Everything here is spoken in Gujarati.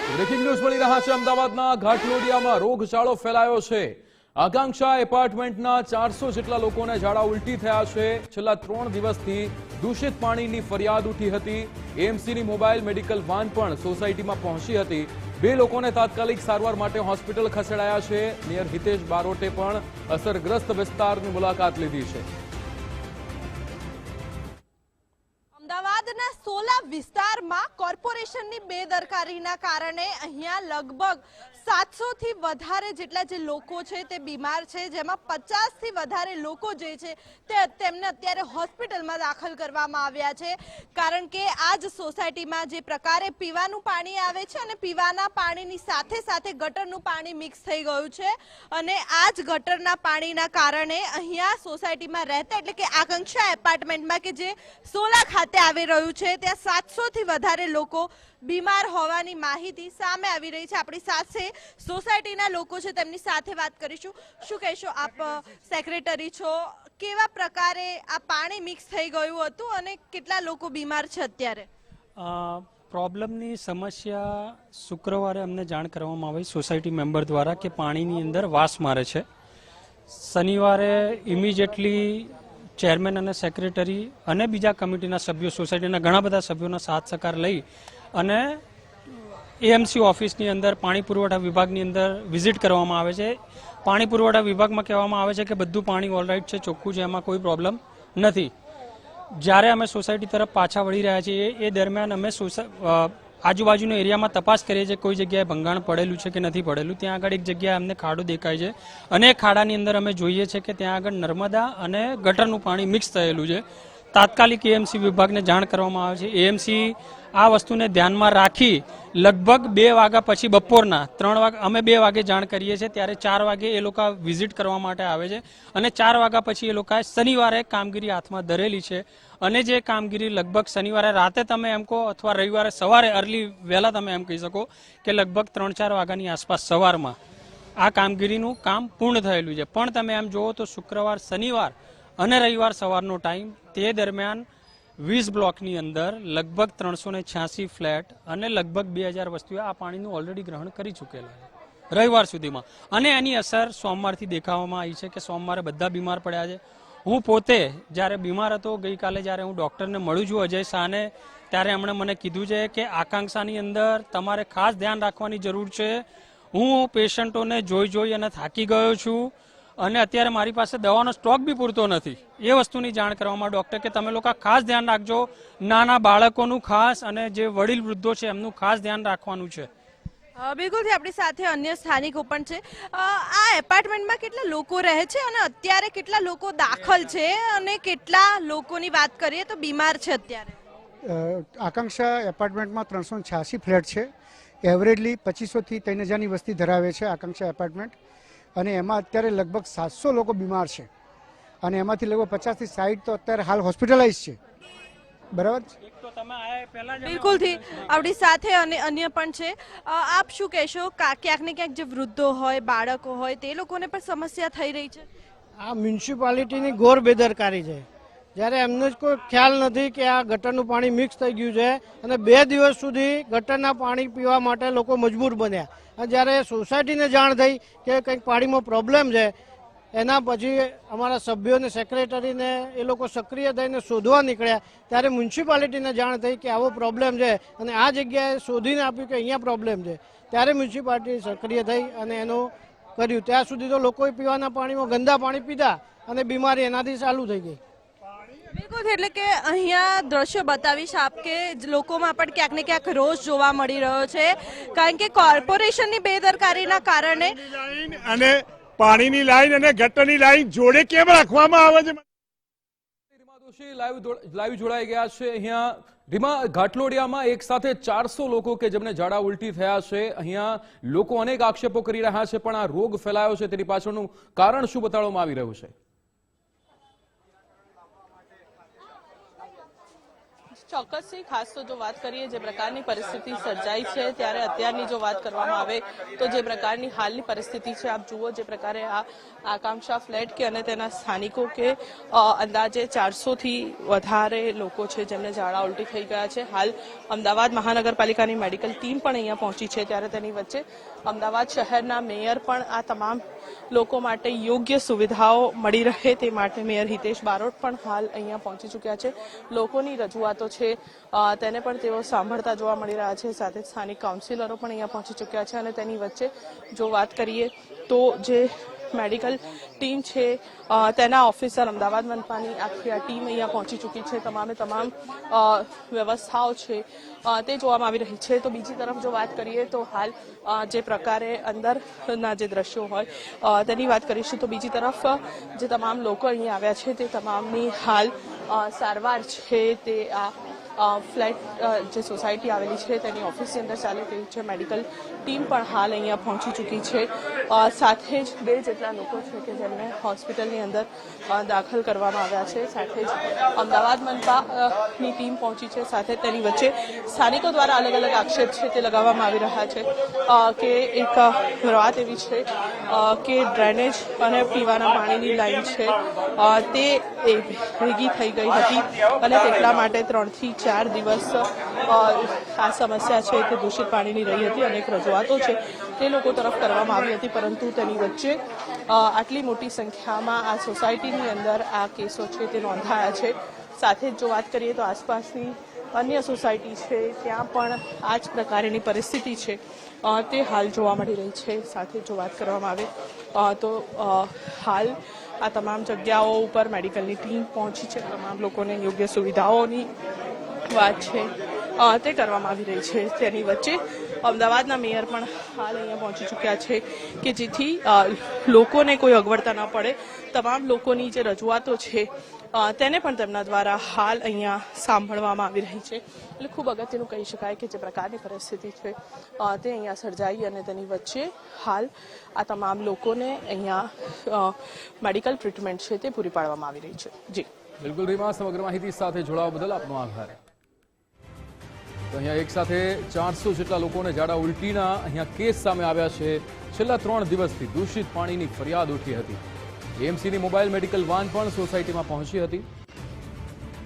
બ્રેકિંગ ન્યૂઝ મળી રહ્યા છે। અમદાવાદના ઘાટલોડિયામાં રોગચાળો ફેલાયો છે। આકાંક્ષા એપાર્ટમેન્ટના 400 જેટલા લોકોને ઝાડા ઉલટી થયા છે। છેલ્લા 3 દિવસથી દૂષિત પાણીની ફરિયાદ ઉઠી હતી। એએમસીની મોબાઈલ મેડિકલ વાન પણ સોસાયટીમાં પહોંચી હતી। 2 લોકોને તાત્કાલિક સારવાર માટે હોસ્પિટલ ખસેડાયા છે। મેયર હિતેશ બારોટે પણ અસરગ્રસ્ત વિસ્તારની મુલાકાત લીધી છે। અમદાવાદના સોલા વિસ્તારમાં કોર્પોરેશનની બેદરકારીના કારણે અહીંયા લગભગ 700 થી વધારે જેટલા જે લોકો છે તે બીમાર છે, જેમાં 50 થી વધારે લોકો જે છે તેમને અત્યારે હોસ્પિટલમાં દાખલ કરવામાં આવ્યા છે। કારણ કે આ જ સોસાયટીમાં જે પ્રકારે પીવાનું પાણી આવે છે અને પીવાના પાણીની સાથે સાથે ગટરનું પાણી મિક્સ થઈ ગયું છે અને આ જ ગટરના પાણીના કારણે અહીંયા સોસાયટીમાં રહેતા એટલે કે આકાંક્ષા એપાર્ટમેન્ટમાં કે જે સોલા ખાતે આવી રહ્યું છે ત્યાં 700 થી વધારે લોકો બીમાર હોવાની માહિતી સામે આવી રહી છે। આપણી સાથે સોસાયટીના લોકો છે, તેમની સાથે વાત કરીશું। શું કહેશો, આપ સેક્રેટરી છો, કેવા પ્રકારે આ પાણી મિક્સ થઈ ગયું હતું અને કેટલા લોકો બીમાર છે અત્યારે? પ્રોબ્લેમની સમસ્યા શુક્રવારે અમને જાણ કરવામાં આવી સોસાયટી મેમ્બર દ્વારા કે પાણીની અંદર વાસ મારે છે। શનિવારે ઇમિડિયેટલી ચેરમેન અને સેક્રેટરી અને બીજા કમિટીના સભ્યો, સોસાયટીના ઘણા બધા સભ્યોના સાથ સહકાર લઈ અને એએમસી ઓફિસની અંદર પાણી પુરવઠા વિભાગની અંદર વિઝિટ કરવામાં આવે છે। પાણી પુરવઠા વિભાગમાં કહેવામાં આવે છે કે બધું પાણી ઓલરાઇટ છે, ચોખ્ખું છે, એમાં કોઈ પ્રોબ્લેમ નથી। જ્યારે અમે સોસાયટી તરફ પાછા વળી રહ્યા છીએ એ દરમિયાન અમે આજુબાજુના એરિયામાં તપાસ કરીએ છીએ કોઈ જગ્યાએ ભંગાણ પડેલું છે કે નથી પડેલું। ત્યાં આગળ એક જગ્યાએ અમને ખાડો દેખાય છે અને એ ખાડાની અંદર અમે જોઈએ છીએ કે ત્યાં આગળ નર્મદા અને ગટરનું પાણી મિક્સ થયેલું છે। તાત્કાલિક એએમસી વિભાગને જાણ કરવામાં આવે છે। એએમસી આ વસ્તુને ધ્યાનમાં રાખી લગભગ 2 વાગ્યા પછી બપોરના 3 વાગે અમે 2 વાગે જાણ કરીએ છીએ, ત્યારે 4 વાગે એ લોકો વિઝિટ કરવા માટે આવે છે અને 4 વાગ્યા પછી એ લોકોએ શનિવારે કામગીરી હાથમાં ધરેલી છે અને જે કામગીરી લગભગ શનિવારે રાતે તમે એમ કહો અથવા રવિવારે સવારે અર્લી વહેલા તમે એમ કહી શકો કે લગભગ 3-4 વાગ્યાની આસપાસ સવારમાં આ કામગીરીનું કામ પૂર્ણ થયેલું છે। પણ તમે એમ જુઓ તો શુક્રવાર, શનિવાર અને રવિવાર સવારનો ટાઈમ, તે દરમિયાન 20 બ્લોકની અંદર લગભગ 386 ફ્લેટ અને લગભગ 2000 વસ્તીઓ આ પાણીનું ઓલરેડી ગ્રહણ કરી ચૂકેલા છે રવિવાર સુધીમાં અને એની અસર સોમવારથી દેખાવામાં આવી છે કે સોમવારે બધા બીમાર પડ્યા છે। હું પોતે જ્યારે બીમાર હતો ગઈકાલે, જ્યારે હું ડૉક્ટરને મળું છું અજય શાહને, ત્યારે એમણે મને કીધું છે કે આકાંક્ષાની અંદર તમારે ખાસ ધ્યાન રાખવાની જરૂર છે। હું પેશન્ટોને જોઈ અને થાકી ગયો છું અને અત્યારે મારી પાસે દવાનો સ્ટોક બી પૂરતો નથી। એ વસ્તુની જાણ કરવામાં ડૉક્ટર કે તમે લોકો ખાસ ધ્યાન રાખજો, નાના બાળકોનું ખાસ અને જે વડીલ વૃદ્ધો છે એમનું ખાસ ધ્યાન રાખવાનું છે। બિલકુલથી આપણી સાથે અન્ય સ્થાનિકો પણ છે। આ એપાર્ટમેન્ટમાં કેટલા લોકો રહે છે અને અત્યારે કેટલા લોકો દાખલ છે અને કેટલા લોકોની વાત કરીએ તો બીમાર છે અત્યારે? આકાંક્ષા એપાર્ટમેન્ટમાં 386 ફ્લેટ છે। એવરેજલી 2500 થી 3000ની વસ્તી ધરાવે છે આકાંક્ષા એપાર્ટમેન્ટ અને એમાં અત્યારે લગભગ 700 લોકો બીમાર છે અને એમાંથી લગભગ 50 થી 60 તો અત્યારે હાલ હોસ્પિટલાઇઝ છે। બરાબર? બિલકુલથી આપણી સાથે અને અન્ય પણ છે। આપ શું કહેશો, ક્યાંક ને ક્યાંક જે વૃદ્ધો હોય, બાળકો હોય, તે લોકોને પણ સમસ્યા થઈ રહી છે? આ મ્યુનિસિપાલિટીની ઘોર બેદરકારી છે। જ્યારે એમને જ કોઈ ખ્યાલ નથી કે આ ગટરનું પાણી મિક્સ થઈ ગયું છે અને 2 દિવસ સુધી ગટરના પાણી પીવા માટે લોકો મજબૂર બન્યા અને જ્યારે સોસાયટીને જાણ થઈ કે કંઈક પાણીમાં પ્રોબ્લેમ છે, એના પછી અમારા સભ્યોને, સેક્રેટરીને એ લોકો સક્રિય થઈને શોધવા નીકળ્યા, ત્યારે મ્યુનિસિપાલિટીને જાણ થઈ કે આવો પ્રોબ્લેમ છે અને આ જગ્યાએ શોધીને આપ્યું કે અહીંયા પ્રોબ્લેમ છે, ત્યારે મ્યુનિસિપાલિટી સક્રિય થઈ અને એનું કર્યું। ત્યાં સુધી તો લોકોએ પીવાના પાણીમાં ગંદા પાણી પીધા અને બીમારી એનાથી ચાલુ થઈ ગઈ। બિલકુલ, એટલે કે અહીંયા દ્રશ્યો બતાવીશ આપ કે લોકોમાં પણ ક્યાંક ને ક્યાંક રોષ જોવા મળી રહ્યો છે કારણ કે કોર્પોરેશનની બેદરકારીના કારણે અને પાણીની લાઈન અને ગટરની લાઈન જોડે કેમ રાખવામાં આવે છે? રીમા દોશી લાઈવ જોડાઈ ગયા છે અહીંયા। રીમા, ઘાટલોડિયામાં એક સાથે 400 લોકો કે જેમને ઝાડા ઉલટી થયા છે। અહીંયા લોકો અનેક આક્ષેપો કરી રહ્યા છે, પણ આ રોગ ફેલાયો છે તેની પાછળનું કારણ શું બતાવવામાં આવી રહ્યું છે? ચોક્કસથી ખાસ તો જો વાત કરીએ જે પ્રકારની પરિસ્થિતિ સર્જાઈ છે ત્યારે અત્યારની જો વાત કરવામાં આવે તો જે પ્રકારની હાલની પરિસ્થિતિ છે આપ જુઓ જે પ્રકારે આ આકાંક્ષા ફ્લેટ કે અને તેના સ્થાનિકો કે અંદાજે 400થી વધારે લોકો છે જેમને ઝાડા ઉલટી થઈ ગયા છે. હાલ અમદાવાદ મહાનગરપાલિકાની મેડિકલ ટીમ પણ અહીંયા પહોંચી છે ત્યારે તેની વચ્ચે અમદાવાદ શહેરના મેયર પણ આ તમામ લોકો માટે યોગ્ય સુવિધાઓ મળી રહે તે માટે મેયર હિતેશ બારોટ પણ હાલ અહીંયા પહોંચી ચૂક્યા છે. લોકોની રજૂઆતો છે તેને પણ તેઓ સાંભળતા જોવા મળી રહ્યા છે. સાથે સ્થાનિક કાઉન્સિલરો પણ અહીંયા પહોંચી ચૂક્યા છે અને તેની વચ્ચે જો વાત કરીએ તો જે મેડિકલ ટીમ છે તેના ઓફિસર અમદાવાદ મનપાની આખી આ ટીમ અહીંયા પહોંચી ચૂકી છે. તમામે તમામ વ્યવસ્થાઓ છે તે જોવામાં આવી રહી છે. તો બીજી તરફ જો વાત કરીએ તો હાલ જે પ્રકારે અંદરના જે દ્રશ્યો હોય તેની વાત કરીશું તો બીજી તરફ જે તમામ લોકો અહીંયા આવ્યા છે તે તમામની હાલ સારવાર છે તે આ ફ્લેટ જે સોસાયટી આવેલી છે તેની ઓફિસની અંદર ચાલી રહી છે. મેડિકલ ટીમ પણ હાલ અહીંયા પહોંચી ચૂકી છે. સાથે જ 2 જેટલા લોકો છે કે જેમને હોસ્પિટલની અંદર દાખલ કરવામાં આવ્યા છે. સાથે જ અમદાવાદ મનપાની ટીમ પહોંચી છે. સાથે તેની વચ્ચે સ્થાનિકો દ્વારા અલગ અલગ આક્ષેપ છે તે લગાવવામાં આવી રહ્યા છે કે એક વાત એવી છે કે ડ્રેનેજ અને પીવાના પાણીની લાઈન છે તે ભેગી થઈ ગઈ હતી અને તેટલા માટે 3 થી 4 દિવસ આ સમસ્યા છે તે દૂષિત પાણીની રહી હતી. અનેક રજૂઆતો છે તે લોકો તરફ કરવામાં આવી હતી પરંતુ તેની વચ્ચે આટલી મોટી સંખ્યામાં આ સોસાયટીની અંદર આ કેસો છે તે નોંધાયા છે. સાથે જ જો વાત કરીએ તો આસપાસની અન્ય સોસાયટી છે ત્યાં પણ આ જ પ્રકારની પરિસ્થિતિ છે તે હાલ જોવા મળી રહી છે. સાથે જો વાત કરવામાં આવે તો હાલ આ તમામ જગ્યાઓ ઉપર મેડિકલની ટીમ પહોંચી છે. તમામ લોકોને યોગ્ય સુવિધાઓની વાત છે તે કરવામાં આવી રહી છે. તેની વચ્ચે અમદાવાદના મેયર પણ હાલ અહીંયા પહોંચી ચૂક્યા છે કે જેથી લોકોને કોઈ અગવડતા ન પડે. તમામ લોકોની જે રજૂઆતો છે તેને પણ તેમના દ્વારા હાલ અહીંયા સાંભળવામાં આવી રહી છે. એટલે ખૂબ અગત્યનું કહી શકાય કે જે પ્રકારની પરિસ્થિતિ છે તે અહીંયા સર્જાઈ અને તેની વચ્ચે હાલ આ તમામ લોકોને અહીંયા મેડિકલ ટ્રીટમેન્ટ છે તે પૂરી પાડવામાં આવી રહી છે. જી બિલકુલ રીમા, સમગ્ર માહિતી સાથે જોડાવા બદલ આપનો આભાર. તો અહીંયા એક સાથે 400 જેટલા લોકોને ઝાડા ઉલટીના અહીંયા કેસ સામે આવ્યા છે. છેલ્લા 3 દિવસથી દૂષિત પાણીની ફરિયાદ ઉઠી હતી. એએમસીની મોબાઈલ મેડિકલ વાન પણ સોસાયટીમાં પહોંચી હતી.